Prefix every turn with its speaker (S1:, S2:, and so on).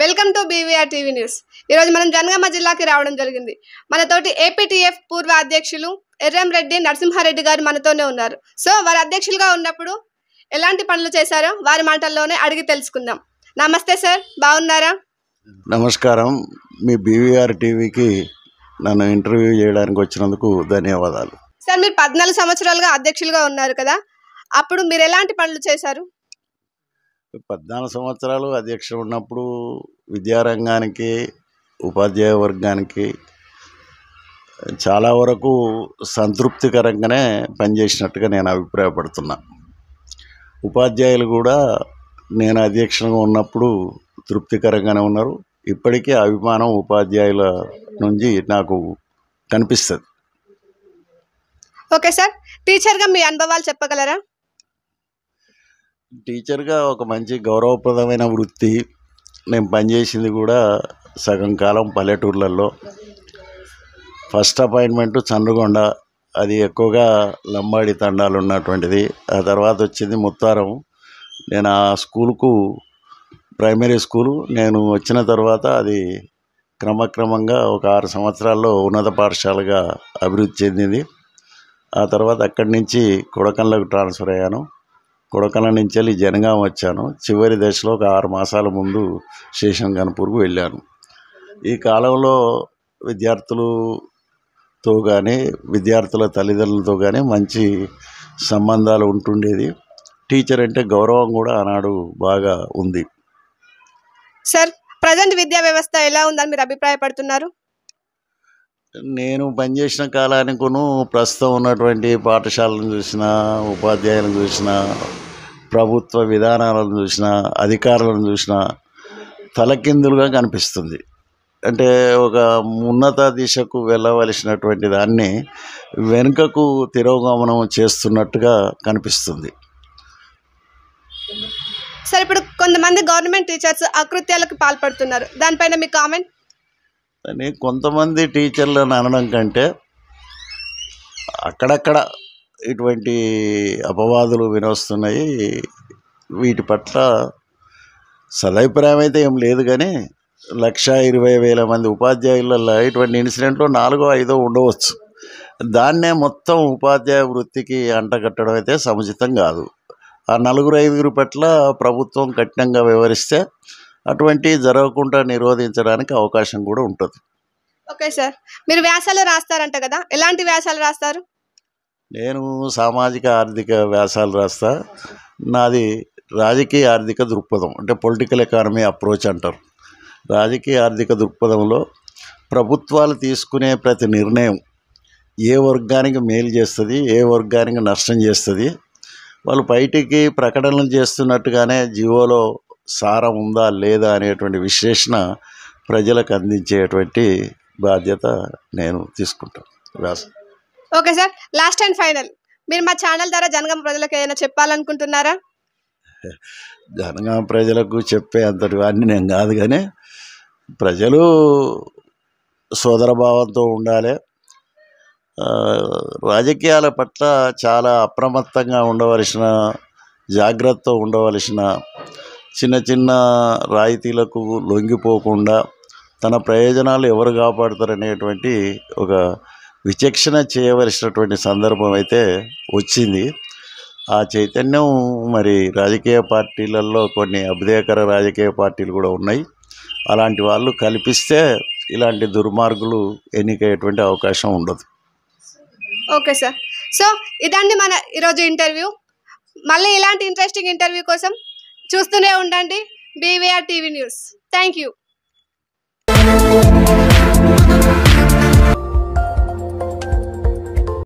S1: Welcome to BVR TV news. ఈరోజు మనం జనగామ జిల్లాకి రావడం జరిగింది. మనతోటి ఏపీటీఎఫ్ పూర్వ అధ్యక్షులు ఎర్రంరెడ్డి నరసింహారెడ్డి గారు మనతోనే ఉన్నారు. సో వారు అధ్యక్షులుగా ఉన్నప్పుడు ఎలాంటి పనులు చేశారో వారి మాటల్లోనే అడిగి తెలుసుకుందాం. నమస్తే సార్, బాగున్నారా?
S2: నమస్కారం. మీ బీవీఆర్ టీవీకి నన్ను ఇంటర్వ్యూ చేయడానికి వచ్చినందుకు ధన్యవాదాలు.
S1: సార్, మీరు 14 సంవత్సరాలుగా అధ్యక్షులుగా ఉన్నారు కదా, అప్పుడు మీరు ఎలాంటి పనులు చేశారు?
S2: 14 సంవత్సరాలు అధ్యక్షుడు ఉన్నప్పుడు విద్యారంగానికి, ఉపాధ్యాయ వర్గానికి చాలా వరకు సంతృప్తికరంగానే పనిచేసినట్టుగా నేను అభిప్రాయపడుతున్నా. ఉపాధ్యాయులు కూడా నేను అధ్యక్షునిగా ఉన్నప్పుడు తృప్తికరంగానే ఉన్నారు. ఇప్పటికీ అభిమానం ఉపాధ్యాయుల నుంచి నాకు కనిపిస్తుంది.
S1: ఓకే సార్, టీచర్గా మీ అనుభవాలు చెప్పగలరా?
S2: టీచర్గా ఒక మంచి గౌరవప్రదమైన వృత్తి. నేను పనిచేసింది కూడా సగం కాలం పల్లెటూర్లలో. ఫస్ట్ అపాయింట్మెంటు చంద్రగొండ, అది ఎక్కువగా లంబాడి తండాలు ఉన్నటువంటిది. ఆ తర్వాత వచ్చింది ముత్తారం. నేను ఆ స్కూలుకు ప్రైమరీ స్కూలు నేను వచ్చిన తర్వాత అది క్రమక్రమంగా ఒక 6 సంవత్సరాల్లో ఉన్నత పాఠశాలగా అభివృద్ధి చెందింది. ఆ తర్వాత అక్కడి నుంచి కొడకండ్లకు ట్రాన్స్ఫర్ అయ్యాను. కొడకండ్ల నుంచి వెళ్ళి జనగాం వచ్చాను. చివరి దశలో ఒక 6 మాసాల ముందు స్టేషన్ గన్పూర్కు వెళ్ళాను. ఈ కాలంలో విద్యార్థులతో కానీ విద్యార్థుల తల్లిదండ్రులతో కానీ మంచి సంబంధాలు ఉంటుండేది. టీచర్ అంటే గౌరవం కూడా ఆనాడు బాగా ఉంది.
S1: సార్, ప్రజెంట్ విద్యా వ్యవస్థ ఎలా ఉందని మీరు అభిప్రాయపడుతున్నారు?
S2: నేను పనిచేసిన కాలానికును ప్రస్తుతం ఉన్నటువంటి పాఠశాలను చూసినా, ఉపాధ్యాయులను చూసినా, ప్రభుత్వ విధానాలను చూసినా, అధికారులను చూసినా తలకిందులుగా కనిపిస్తుంది. అంటే ఒక ఉన్నత దిశకు వెళ్ళవలసినటువంటి దాన్ని వెనుకకు తిరోగమనం చేస్తున్నట్టుగా కనిపిస్తుంది.
S1: సార్, ఇప్పుడు కొంతమంది గవర్నమెంట్ టీచర్స్ అకృత్యాలకు పాల్పడుతున్నారు, దానిపైన మీ కామెంట్?
S2: అని కొంతమంది టీచర్లను అనడం కంటే అక్కడక్కడ ఇటువంటి అపవాదులు వినొస్తున్నాయి. వీటి పట్ల సదభిప్రాయం అయితే ఏం లేదు, కానీ 1,20,000 మంది ఉపాధ్యాయులలో ఇటువంటి ఇన్సిడెంట్లు 4-5 ఉండవచ్చు. దాన్నే మొత్తం ఉపాధ్యాయ వృత్తికి అంటగట్టడం అయితే సముచితం కాదు. ఆ 4-5 పట్ల ప్రభుత్వం కఠినంగా వ్యవహరిస్తే అటువంటి జరగకుండా నిరోధించడానికి అవకాశం కూడా ఉంటుంది.
S1: ఓకే సార్, మీరు వ్యాసాలు రాస్తారంట కదా, ఎలాంటి వ్యాసాలు రాస్తారు?
S2: నేను సామాజిక ఆర్థిక వ్యాసాలు రాస్తా. నాది రాజకీయ ఆర్థిక దృక్పథం, అంటే పొలిటికల్ ఎకానమీ అప్రోచ్ అంటారు. రాజకీయ ఆర్థిక దృక్పథంలో ప్రభుత్వాలు తీసుకునే ప్రతి నిర్ణయం ఏ వర్గానికి మేలు చేస్తుంది, ఏ వర్గానికి నష్టం చేస్తుంది, వాళ్ళు బయటికి ప్రకటనలు చేస్తున్నట్టుగానే జీవోలో సారం ఉందా లేదా అనేటువంటి విశ్లేషణ ప్రజలకు అందించేటువంటి బాధ్యత నేను తీసుకుంటాను.
S1: Okay sir, last and final, మీరు మా ఛానల్ ద్వారా జనగామ ప్రజలకు ఏదైనా చెప్పాలనుకుంటున్నారా?
S2: జనగామ ప్రజలకు చెప్పే అంతటి వాడిని నేను కాదు, కానీ ప్రజలు సోదరభావంతో ఉండాలి. రాజకీయాల పట్ల చాలా అప్రమత్తంగా ఉండవలసిన, జాగ్రత్తతో ఉండవలసిన, చిన్న చిన్న రాయితీలకు లొంగిపోకుండా తన ప్రయోజనాలు ఎవరు కాపాడుతారనేటువంటి ఒక విచక్షణ చేయవలసినటువంటి సందర్భం అయితే వచ్చింది. ఆ చైతన్యం మరి రాజకీయ పార్టీలలో కొన్ని అభ్యుదయకర రాజకీయ పార్టీలు కూడా ఉన్నాయి. అలాంటి వాళ్ళు కల్పిస్తే ఇలాంటి దుర్మార్గులు ఎన్నికయ్యేటువంటి అవకాశం ఉండదు.
S1: ఓకే సార్, సో ఇదండి మన ఈరోజు ఇంటర్వ్యూ. మళ్ళీ ఇలాంటి ఇంట్రెస్టింగ్ ఇంటర్వ్యూ కోసం చూస్తూనే ఉండండి BVR TV news. Thank you.